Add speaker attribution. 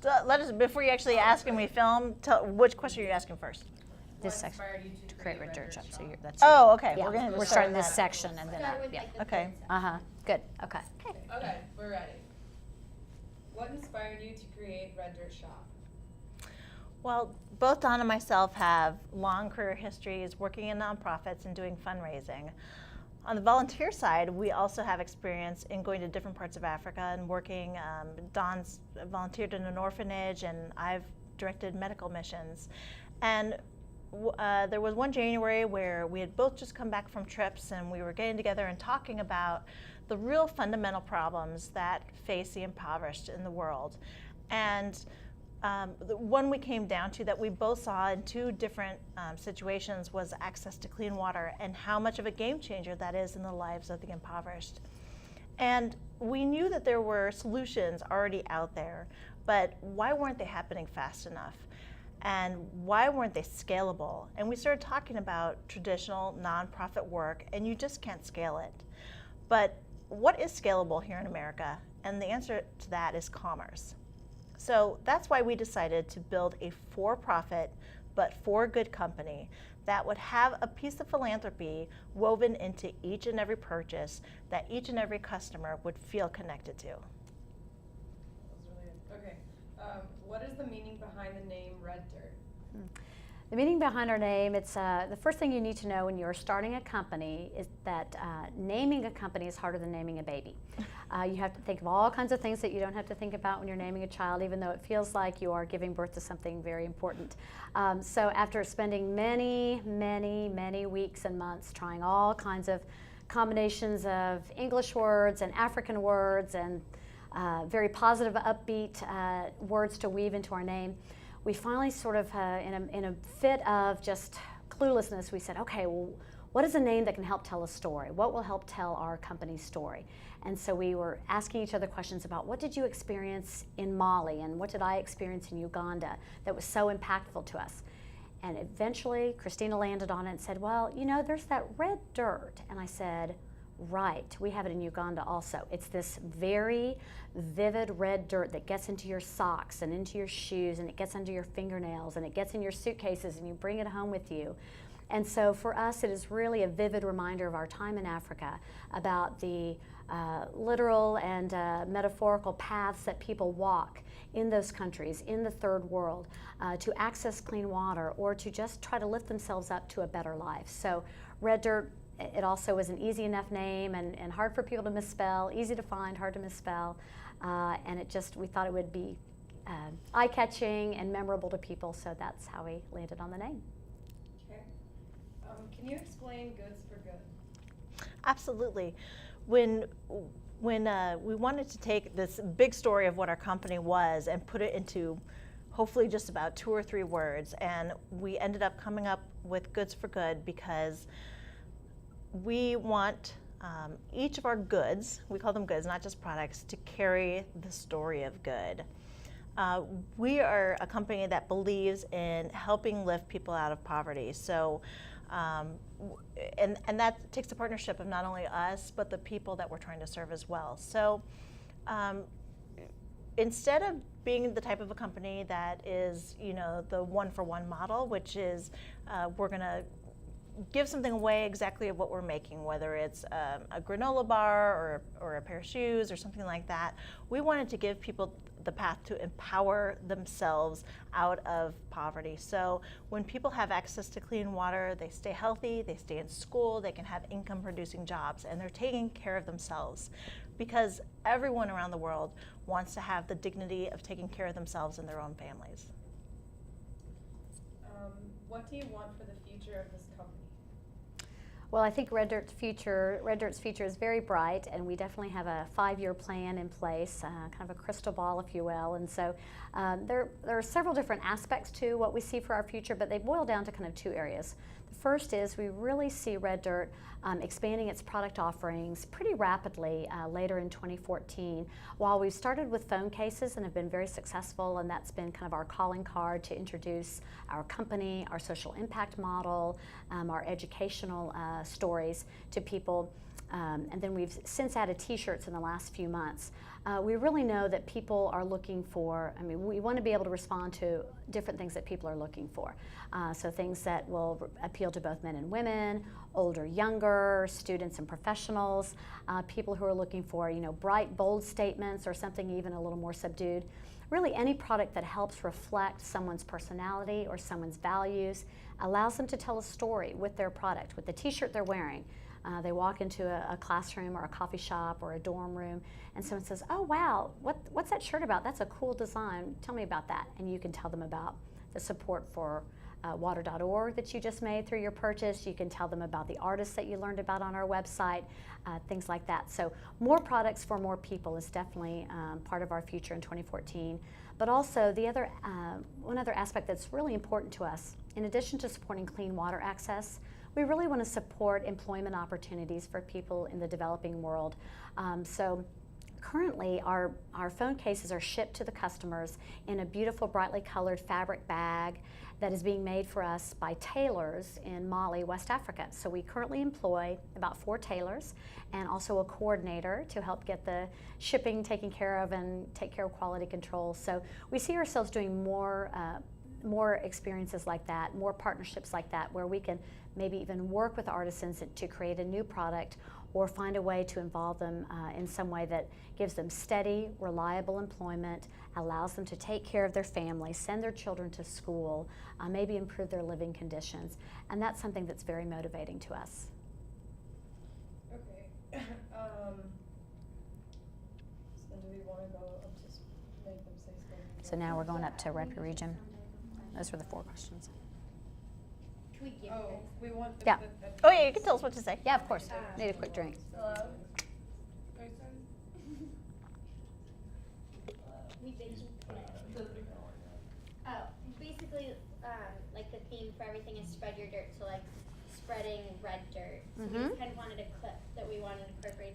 Speaker 1: let us, before you actually ask and we film, which question are you asking first?
Speaker 2: This section to create red dirt shop. So that's
Speaker 1: Oh, okay.
Speaker 2: yeah.
Speaker 1: We're
Speaker 2: starting this section and then
Speaker 3: yeah.
Speaker 1: Okay.
Speaker 2: Good. Okay.
Speaker 4: Okay, we're ready. What inspired you to create Red Dirt Shop?
Speaker 1: Well, both Dawn and myself have long career histories working in nonprofits and doing fundraising. On the volunteer side, we also have experience in going to different parts of Africa and working. Dawn's volunteered in an orphanage, and I've directed medical missions. And there was one January where we had both just come back from trips, and we were getting together and talking about the real fundamental problems that face the impoverished in the world. And the one we came down to that we both saw in two different situations was access to clean water and how much of a game changer that is in the lives of the impoverished. And we knew that there were solutions already out there, but why weren't they happening fast enough? And why weren't they scalable? And we started talking about traditional nonprofit work, and you just can't scale it. But what is scalable here in America? And the answer to that is commerce. So that's why we decided to build a for-profit but for-good company that would have a piece of philanthropy woven into each and every purchase that each and every customer would feel connected to.
Speaker 4: That was really good. Okay, what is the meaning behind the name Red Dirt?
Speaker 2: The meaning behind our name, it's the first thing you need to know when you're starting a company is that naming a company is harder than naming a baby. You have to think of all kinds of things that you don't have to think about when you're naming a child, even though it feels like you are giving birth to something very important. So after spending many, many, many weeks and months trying all kinds of combinations of English words and African words and very positive, upbeat words to weave into our name, we finally sort of, in a fit of just cluelessness, we said, okay, well, what is a name that can help tell a story? What will help tell our company's story? And so we were asking each other questions about what did you experience in Mali and what did I experience in Uganda that was so impactful to us? And eventually Christina landed on it and said, well, you know, there's that red dirt. And I said, right, we have it in Uganda also. It's this very vivid red dirt that gets into your socks and into your shoes, and it gets under your fingernails, and it gets in your suitcases, and you bring it home with you. And so for us, it is really a vivid reminder of our time in Africa, about the literal and metaphorical paths that people walk in those countries, in the third world, to access clean water or to just try to lift themselves up to a better life. So Red Dirt, it also was an easy enough name and hard for people to misspell, easy to find, hard to misspell, and it just, we thought it would be eye-catching and memorable to people, so that's how we landed on the name.
Speaker 4: Okay. Can you explain Goods for Good?
Speaker 1: Absolutely. When we wanted to take this big story of what our company was and put it into hopefully just about 2 or 3 words, and we ended up coming up with Goods for Good because we want each of our goods, we call them goods, not just products, to carry the story of good. We are a company that believes in helping lift people out of poverty. So, and that takes a partnership of not only us, but the people that we're trying to serve as well. So instead of being the type of a company that is, you know, the one-for-one model, which is we're going to give something away exactly of what we're making, whether it's a granola bar or a pair of shoes or something like that. We wanted to give people the path to empower themselves out of poverty. So when people have access to clean water, they stay healthy, they stay in school, they can have income producing jobs, and they're taking care of themselves, because everyone around the world wants to have the dignity of taking care of themselves and their own families.
Speaker 4: What do you want for the future of this company?
Speaker 2: Well, I think Red Dirt's future is very bright, and we definitely have a 5-year plan in place, kind of a crystal ball, if you will. And so there are several different aspects to what we see for our future, but they boil down to kind of 2 areas. The first is we really see Red Dirt expanding its product offerings pretty rapidly later in 2014. While we've started with phone cases and have been very successful, and that's been kind of our calling card to introduce our company, our social impact model, our educational stories to people. And then we've since added t-shirts in the last few months. We really know that people are looking for, we want to be able to respond to different things that people are looking for. So things that will appeal to both men and women, older, younger, students and professionals, people who are looking for, bright, bold statements or something even a little more subdued. Really any product that helps reflect someone's personality or someone's values, allows them to tell a story with their product, with the t-shirt they're wearing. They walk into a classroom or a coffee shop or a dorm room and someone says, oh wow, what's that shirt about? That's a cool design, tell me about that. And you can tell them about the support for water.org that you just made through your purchase. You can tell them about the artists that you learned about on our website, things like that. So more products for more people is definitely part of our future in 2014. But also one other aspect that's really important to us, in addition to supporting clean water access, we really want to support employment opportunities for people in the developing world. So currently our phone cases are shipped to the customers in a beautiful brightly colored fabric bag that is being made for us by tailors in Mali, West Africa. So we currently employ about 4 tailors and also a coordinator to help get the shipping taken care of and take care of quality control. So we see ourselves doing more experiences like that, more partnerships like that, where we can maybe even work with artisans to create a new product or find a way to involve them in some way that gives them steady, reliable employment, allows them to take care of their family, send their children to school, maybe improve their living conditions. And that's something that's very motivating to us.
Speaker 4: Okay. So do we want to go up to make them say something?
Speaker 2: So now we're going up to Rep Region. Those were the 4 questions.
Speaker 3: Can we give
Speaker 4: Oh, we want the.
Speaker 2: Yeah.
Speaker 1: Oh yeah, you can tell us what to say.
Speaker 2: Yeah, of course. Need a quick drink.
Speaker 4: Hello?
Speaker 3: we basically, like the theme for everything is spread your dirt, so like spreading red dirt. So we just kind of wanted a clip that we wanted to incorporate